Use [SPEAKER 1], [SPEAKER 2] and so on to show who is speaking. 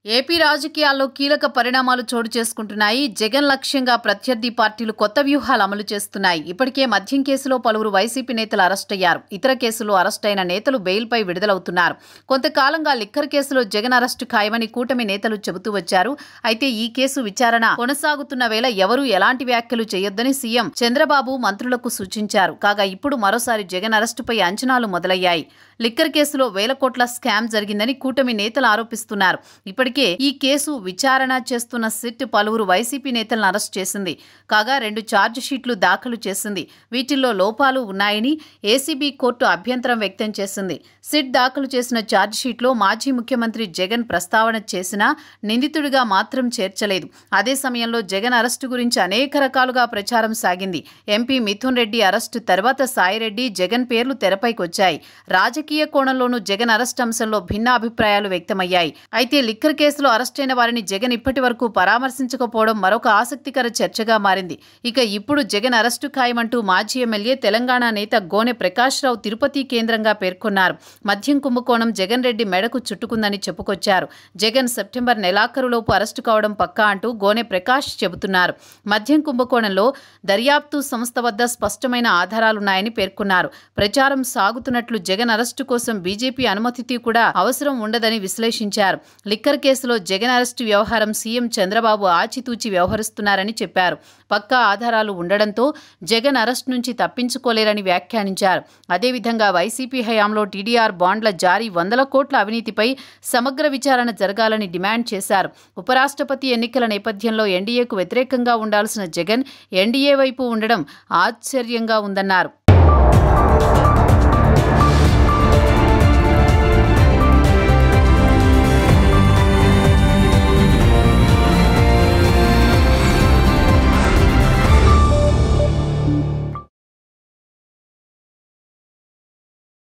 [SPEAKER 1] AP రాజకీయాల్లో కీలక పరిణామాలు చోటు చేసుకుంటున్నాయి. జగన్ లక్ష్యంగా ప్రత్యర్థి పార్టీలు కొత్త వ్యూహాలు అమలు చేస్తున్నాయి. ఇప్పటికే మద్యం కేసులో పలువురు వైసీపీ నేతలు అరెస్ట్ అయ్యారు. ఇతర కేసుల్లో అరెస్ట్ అయిన నేతలు బెయిల్పై విడుదలవుతున్నారు. కొంతకాలంగా లిక్కర్ కేసులో జగన్ అరెస్టు ఖాయమని కూటమి నేతలు చెబుతూ వచ్చారు. అయితే ఈ కేసు విచారణ కొనసాగుతున్న వేళ ఎవరూ ఎలాంటి వ్యాఖ్యలు చేయొద్దని సీఎం చంద్రబాబు మంత్రులకు సూచించారు. కాగా ఇప్పుడు మరోసారి జగన్ అరెస్టుపై అంచనాలు మొదలయ్యాయి. లిక్కర్ కేసులో వేల కోట్ల స్కామ్ జరిగిందని కూటమి నేతలు ఆరోపిస్తున్నారు. ఇప్పటికే ఈ కేసు విచారణ చేస్తున్న సిట్ పలువురు వైసీపీ నేతలను అరెస్ట్ చేసింది. కాగా 2 ఛార్జ్ షీట్లు దాఖలు చేసింది. వీటిల్లో లోపాలు ఉన్నాయని ఏసీబీ కోర్టు అభ్యంతరం వ్యక్తం చేసింది. సిట్ దాఖలు చేసిన ఛార్జ్ షీట్లో మాజీ ముఖ్యమంత్రి జగన్ ప్రస్తావన చేసినా నిందితుడిగా మాత్రం చేర్చలేదు. అదే సమయంలో జగన్ అరెస్టు గురించి అనేక రకాలుగా ప్రచారం సాగింది. ఎంపీ మిథున్ రెడ్డి అరెస్టు తర్వాత సాయిరెడ్డి, జగన్ పేర్లు తెరపైకొచ్చాయి. రాజకీయ కోణంలోనూ జగన్ అరెస్ట్ అంశంలో భిన్న అభిప్రాయాలు వ్యక్తమయ్యాయి. అయితే లిక్కర్ కేసులో అరెస్టైన వారిని జగన్ ఇప్పటి వరకు పరామర్శించకపోవడం మరొక ఆసక్తికర చర్చగా మారింది. ఇక ఇప్పుడు జగన్ అరెస్టు ఖాయమంటూ మాజీ ఎమ్మెల్యే తెలంగాణ నేత గోనె ప్రకాష్ రావు తిరుపతి కేంద్రంగా పేర్కొన్నారు. మద్యం కుంభకోణం జగన్ రెడ్డి మెడకు చుట్టుకుందని చెప్పుకొచ్చారు. జగన్ సెప్టెంబర్ నెలాఖరులోపు అరెస్టు కావడం పక్కా అంటూ గోనె ప్రకాష్ చెబుతున్నారు. మద్యం కుంభకోణంలో దర్యాప్తు సంస్థ వద్ద స్పష్టమైన ఆధారాలున్నాయని పేర్కొన్నారు. ప్రచారం సాగుతున్నట్లు జగన్ అరెస్టు కోసం బీజేపీ అనుమతి కూడా అవసరం ఉండదని విశ్లేషించారు. లిక్కర్ కేసులో జగన్ అరెస్టు వ్యవహారం సీఎం చంద్రబాబు ఆచితూచి వ్యవహరిస్తున్నారని చెప్పారు. పక్కా ఆధారాలు ఉండడంతో జగన్ అరెస్ట్ నుంచి తప్పించుకోలేరని వ్యాఖ్యానించారు. అదేవిధంగా వైసీపీ హయాంలో టీడీఆర్ బాండ్ల జారీ 100 కోట్ల అవినీతిపై సమగ్ర విచారణ జరగాలని డిమాండ్ చేశారు. ఉపరాష్ట్రపతి ఎన్నికల నేపథ్యంలో ఎన్డీఏకు వ్యతిరేకంగా ఉండాల్సిన జగన్ ఎన్డీఏ వైపు ఉండడం ఆశ్చర్యంగా ఉందన్నారు.